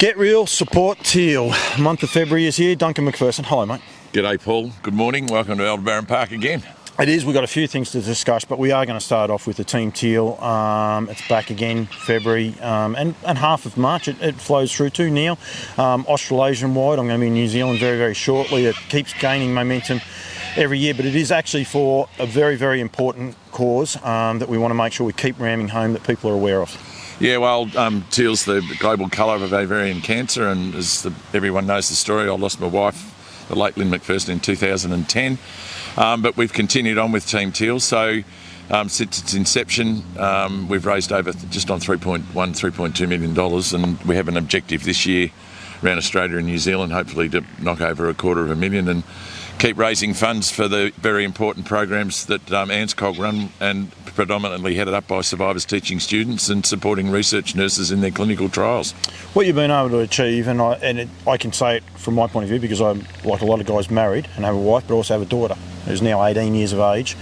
Get real, support Teal. Month of February is here. Duncan McPherson. Hello, mate. G'day, Paul. Good morning. Welcome to Ovarian Park again. It is. We've got a few things to discuss, but we are going to start off with the Team Teal. It's back again, February, and half of March. It flows through to Neil. Australasian-wide, I'm going to be in New Zealand very, very shortly. It keeps gaining momentum every year, but it is actually for a very, very important cause that we want to make sure we keep ramming home that people are aware of. Yeah, well, teal's the global colour of ovarian cancer, and as everyone knows the story, I lost my wife, the late Lynn McPherson, in 2010. But we've continued on with Team Teal. So since its inception, we've raised over just on $3.2 million, and we have an objective this year around Australia and New Zealand, hopefully to knock over $250,000 and keep raising funds for the very important programs that ANZCOG run, and predominantly headed up by survivors teaching students and supporting research nurses in their clinical trials. What you've been able to achieve, and I can say it from my point of view because I'm, like a lot of guys, married and have a wife, but also have a daughter who's now 18 years of age.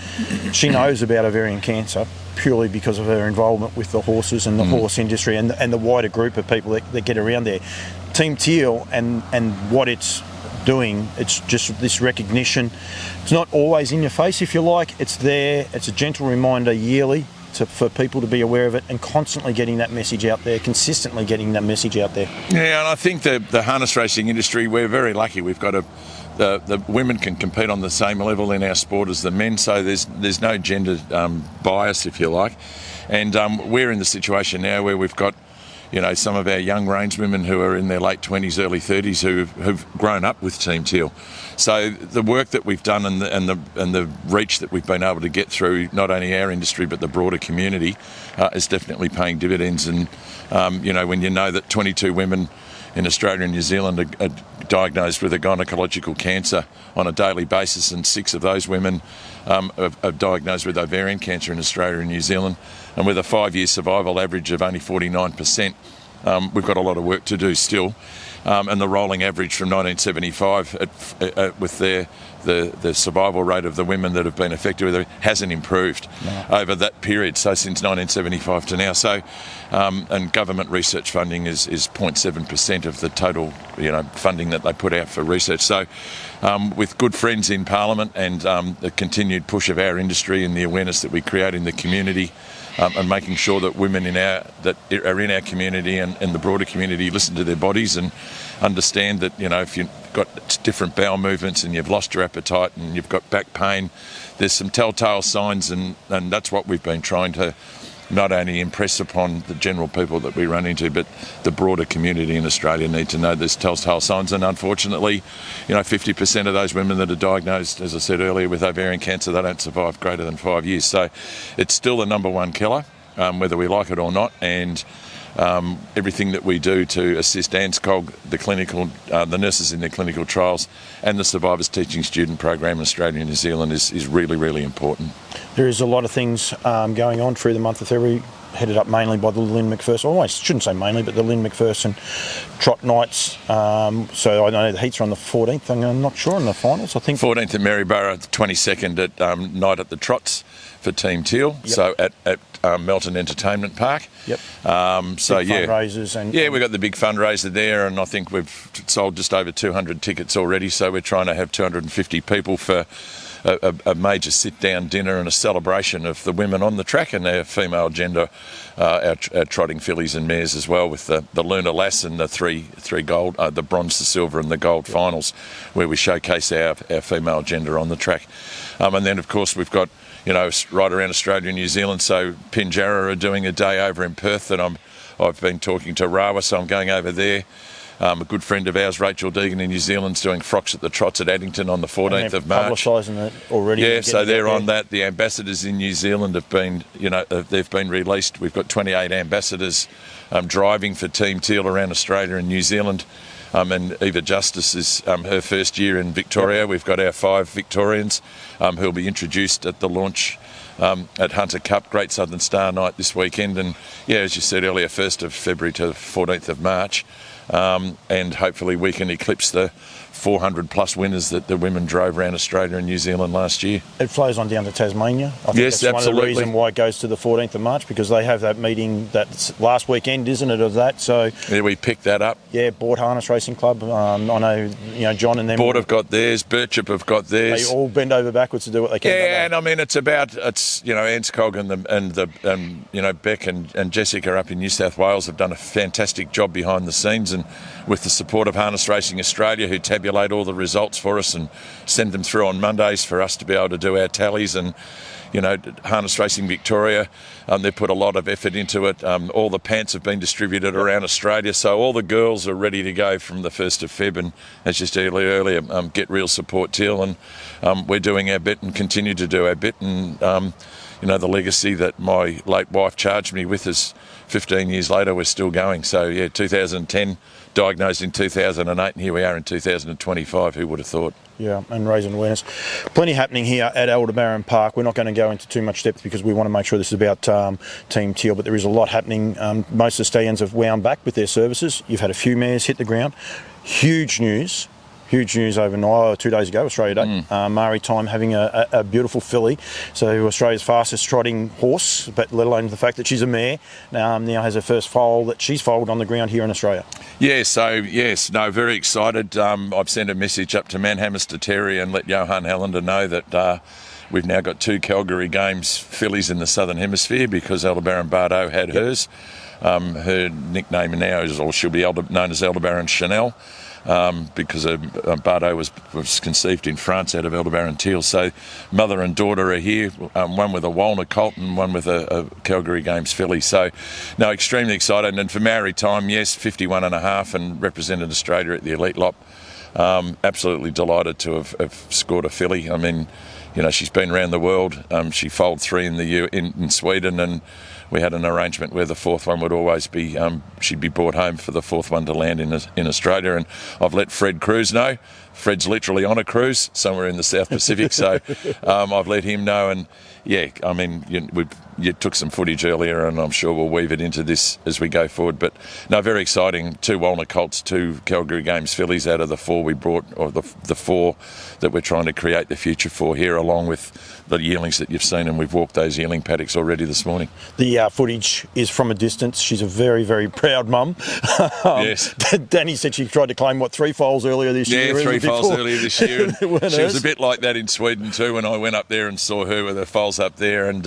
She knows about ovarian cancer purely because of her involvement with the horses and the horse industry and the wider group of people that get around there. Team Teal and what it's doing, it's just this recognition. It's not always in your face, if you like. It's there. It's a gentle reminder yearly for people to be aware of it, and constantly getting that message out there, consistently getting that message out there. Yeah, and I think the harness racing industry, we're very lucky. We've got the women can compete on the same level in our sport as the men, so there's no gender bias, if you like. And we're in the situation now where we've got, you know, some of our young rangewomen who are in their late 20s, early 30s who've grown up with Team Teal. So the work that we've done and the reach that we've been able to get through not only our industry but the broader community is definitely paying dividends. And you know, when you know that 22 women in Australia and New Zealand are diagnosed with a gynecological cancer on a daily basis, and 6 of those women are diagnosed with ovarian cancer in Australia and New Zealand, and with a 5-year survival average of only 49%, we've got a lot of work to do still. And the rolling average from 1975 with the survival rate of the women that have been affected with it hasn't improved over that period, so since 1975 to now. So and government research funding is 0.7% of the total, you know, funding that they put out for research. So with good friends in Parliament and the continued push of our industry and the awareness that we create in the community, and making sure that women that are in our community and the broader community listen to their bodies and understand that, you know, if you've got different bowel movements and you've lost your appetite and you've got back pain, there's some telltale signs, and that's what we've been trying to not only impress upon the general people that we run into, but the broader community in Australia need to know there's telltale signs. And unfortunately, you know, 50% of those women that are diagnosed, as I said earlier, with ovarian cancer, they don't survive greater than 5 years. So it's still the number one killer, whether we like it or not. And everything that we do to assist ANZCOG, the nurses in their clinical trials, and the survivors teaching student program in Australia and New Zealand is really, really important. There is a lot of things going on through the month of February, headed up mainly by the Lynn McPherson, I shouldn't say mainly, but the Lynn McPherson trot nights. So I know the heats are on the 14th, and I'm not sure on the finals. I think 14th at Maryborough, 22nd at night at the trots for Team Teal. Yep. So at Melton Entertainment Park. Yep. So big fundraisers and we've got the big fundraiser there, and I think we've sold just over 200 tickets already. So we're trying to have 250 people for a major sit-down dinner and a celebration of the women on the track and their female gender, our trotting fillies and mares as well, with the Lunar Lass and the three gold, the bronze, the silver and the gold finals, where we showcase our female gender on the track. And then, of course, we've got, you know, right around Australia and New Zealand. So Pinjarra are doing a day over in Perth, and I've been talking to Rawa, so I'm going over there. A good friend of ours, Rachel Deegan in New Zealand, is doing frocks at the trots at Addington on the 14th of March. Publicising it already. Yeah, so they're on that. The ambassadors in New Zealand have been, you know, they've been released. We've got 28 ambassadors driving for Team Teal around Australia and New Zealand. And Eva Justice is her first year in Victoria. We've got our 5 Victorians who'll be introduced at the launch at Hunter Cup, Great Southern Star Night this weekend. And yeah, as you said earlier, 1st of February to 14th of March. and hopefully we can eclipse the 400 plus winners that the women drove around Australia and New Zealand last year. It flows on down to Tasmania. I think Yes, that's absolutely. one of the reasons why it goes to the 14th of March, because they have that meeting that's last weekend, isn't it, of that? So Yeah, we picked that up. yeah, Board Harness Racing Club. I know, John and them. Board have got theirs, Birchip have got theirs. They all bend over backwards to do what they can. Yeah, and I mean it's Anscog and Beck and Jessica up in New South Wales have done a fantastic job behind the scenes, and with the support of Harness Racing Australia, who tabulate all the results for us and send them through on Mondays for us to be able to do our tallies, and Harness Racing Victoria, they've put a lot of effort into it. All the pants have been distributed around Australia, so all the girls are ready to go from the 1st of Feb, and as you said earlier, get real support, Teal, and we're doing our bit and continue to do our bit, and the legacy that my late wife charged me with is 15 years later we're still going. So yeah, 2010, diagnosed in 2008, and here we are in 2025. Who would have thought? Yeah, and raising awareness. Plenty happening here at Aldebaran Park. We're not going to go into too much depth because we want to make sure this is about Team Teal, but there is a lot happening. Most of the stallions have wound back with their services. You've had a few mares hit the ground. Huge news overnight, 2 days ago, Australia Day. Mari Time having a beautiful filly. So Australia's fastest trotting horse, but let alone the fact that she's a mare, now has her first foal that she's foaled on the ground here in Australia. Yeah, so very excited. I've sent a message up to Manhamster Terry and let Johan Hellander know that we've now got 2 Calgary Games fillies in the Southern Hemisphere because Aldebaran Bardo had hers. Her nickname now is, or she'll be known as Aldebaran Chanel. Because Bardo was conceived in France out of Aldebaran Teal. So mother and daughter are here, one with a Walner colt and one with a Calgary Games filly. So, no, extremely excited. And for Mari Time, yes, 51.5 and represented Australia at the Elite Lop. Absolutely delighted to have scored a filly. I mean, she's been around the world. She foaled 3 in Sweden, and we had an arrangement where the 4th one would always be, she'd be brought home for the 4th one to land in Australia. And I've let Fred Cruz know. Fred's literally on a cruise somewhere in the South Pacific, so I've let him know. And yeah, I mean, you took some footage earlier, and I'm sure we'll weave it into this as we go forward. But no, very exciting. 2 Walner colts, 2 Calgary Games fillies out of the 4 we brought, or the 4 that we're trying to create the future for here, along with the yearlings that you've seen, and we've walked those yearling paddocks already this morning. The footage is from a distance. She's a very, very proud mum. Yes. Danny said she tried to claim, 3 foals earlier this year? Yeah, 3 foals earlier this year. And she was hers. a bit like that in Sweden too, when I went up there and saw her with her foals up there. And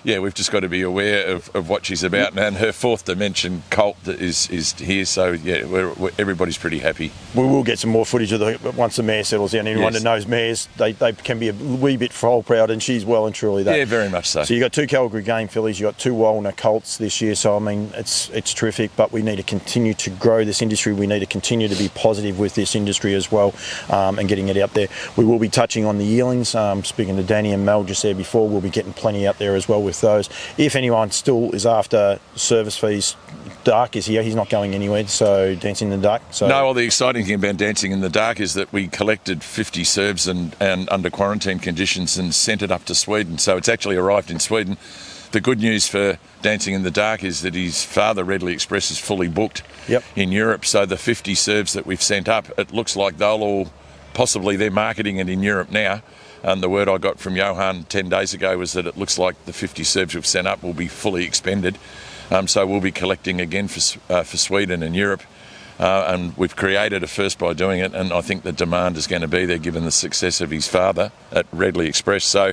yeah, we've just got to be aware of what she's about. And her 4th dimension colt is here, so yeah, everybody's pretty happy. We will get some more footage of once the mare settles down. Anyone that knows mares, they can be a wee bit foal proud, and she's well and truly that. Yeah, very much so. So you got 2 Calgary Game fillies, you got 2 Walner colts this year. So I mean, it's terrific. But we need to continue to grow this industry. We need to continue to be positive with this industry as well, and getting it out there. We will be touching on the yearlings. Speaking to Danny and Mel just there before, we'll be getting plenty out there as well with those. If anyone still is after service fees, Dark is here. He's not going anywhere, so Dancing in the Dark. So. No, well, the exciting thing about Dancing in the Dark is that we collected 50 serves and under quarantine conditions and sent it up to Sweden. So it's actually arrived in Sweden. The good news for Dancing in the Dark is that his father, Readily Express, is fully booked in Europe. So the 50 serves that we've sent up, it looks like they're marketing it in Europe now. And the word I got from Johan 10 days ago was that it looks like the 50 serves we've sent up will be fully expended. So we'll be collecting again for Sweden and Europe. And we've created a first by doing it, and I think the demand is going to be there given the success of his father at Readily Express. So,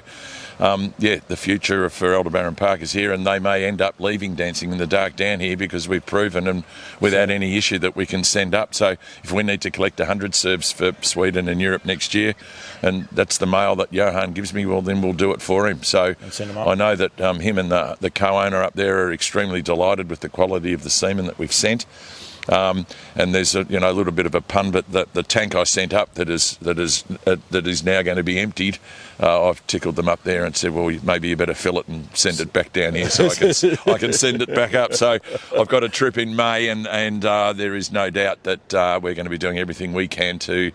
the future for Aldebaran Park is here, and they may end up leaving Dancing in the Dark down here because we've proven, and without any issue, that we can send up. So if we need to collect 100 serves for Sweden and Europe next year, and that's the mail that Johan gives me, well, then we'll do it for him. So I know that him and the co-owner up there are extremely delighted with the quality of the semen that we've sent. And there's a little bit of a pun, but the tank I sent up that is now going to be emptied, I've tickled them up there and said, well, maybe you better fill it and send it back down here so I can send it back up. So I've got a trip in May, and there is no doubt that we're going to be doing everything we can to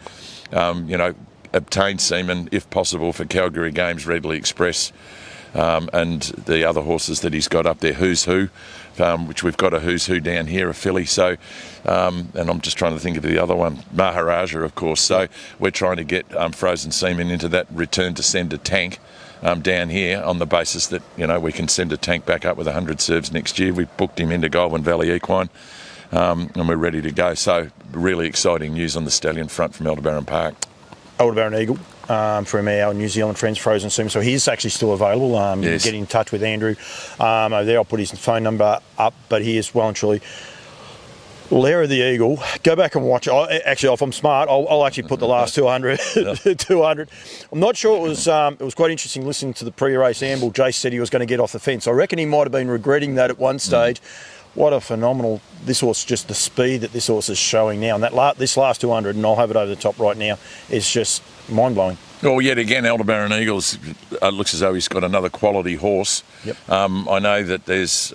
obtain semen, if possible, for Calgary Games, Readily Express, and the other horses that he's got up there, Who's Who, which we've got a who's who down here, a filly. So, and I'm just trying to think of the other one, Maharaja, of course. So we're trying to get Frozen Seaman into that return to sender tank down here on the basis that, we can send a tank back up with 100 serves next year. We've booked him into Goulburn Valley Equine, and we're ready to go. So really exciting news on the stallion front from Aldebaran Park. Aldebaran Eagle. From our New Zealand friends, Frozen Seaman. So he's actually still available. Yes. Get in touch with Andrew over there. I'll put his phone number up, but he is well and truly Lair of the Eagle. Go back and watch it. Actually, if I'm smart, I'll actually put the last 200. 200. I'm not sure it was quite interesting listening to the pre-race amble. Jace said he was going to get off the fence. I reckon he might have been regretting that at one stage. What a phenomenal, this horse, just the speed that this horse is showing now. And this last 200, and I'll have it over the top right now, is just mind-blowing. Well, yet again, Aldebaran Eagles looks as though he's got another quality horse. Yep. I know that there's...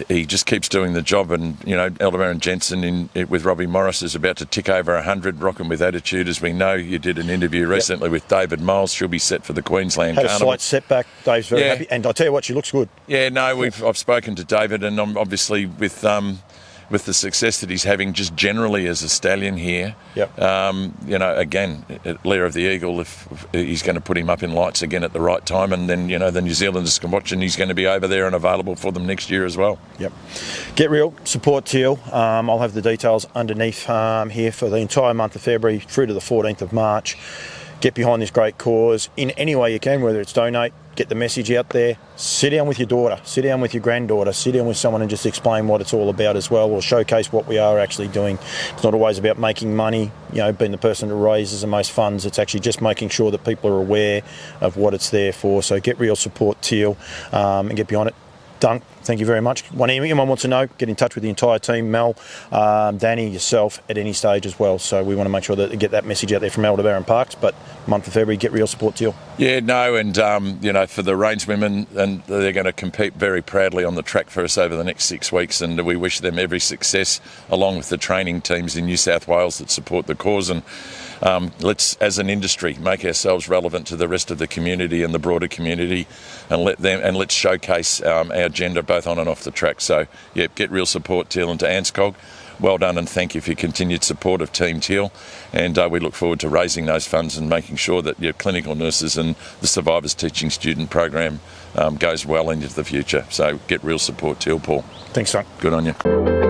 he just keeps doing the job, and Aldebaran Jensen with Robbie Morris is about to tick over 100, rocking with attitude. As we know, you did an interview recently with David Miles. She'll be set for the Queensland Had Carnival. a slight setback. Dave's very happy, and I tell you what, she looks good. Yeah, no, I've spoken to David, and I'm obviously with the success that he's having just generally as a stallion here. Yep. Again, Lair of the Eagle, if he's going to put him up in lights again at the right time, and then, the New Zealanders can watch, and he's going to be over there and available for them next year as well. Yep. Get real, support Teal. I'll have the details underneath here for the entire month of February through to the 14th of March. Get behind this great cause in any way you can, whether it's donate, get the message out there, sit down with your daughter, sit down with your granddaughter, sit down with someone and just explain what it's all about as well, or showcase what we are actually doing. It's not always about making money, being the person who raises the most funds. It's actually just making sure that people are aware of what it's there for. So get real, support Teal, and get behind it. Dunk, thank you very much. Anyone wants to know, get in touch with the entire team, Mel, Danny, yourself, at any stage as well. So we want to make sure that they get that message out there from Aldebaran Parks. But month of February, get real, support Teal. Yeah, no, and for the range women, and they're going to compete very proudly on the track for us over the next 6 weeks, and we wish them every success, along with the training teams in New South Wales that support the cause. And let's, as an industry, make ourselves relevant to the rest of the community and the broader community, and let's showcase our agenda both on and off the track. So, yeah, get real support, Teal, and to Anscog, well done, and thank you for your continued support of Team Teal. And we look forward to raising those funds and making sure that your clinical nurses and the Survivors Teaching Student program goes well into the future. So get real support, Teal, Paul. Thanks, son. Good on you.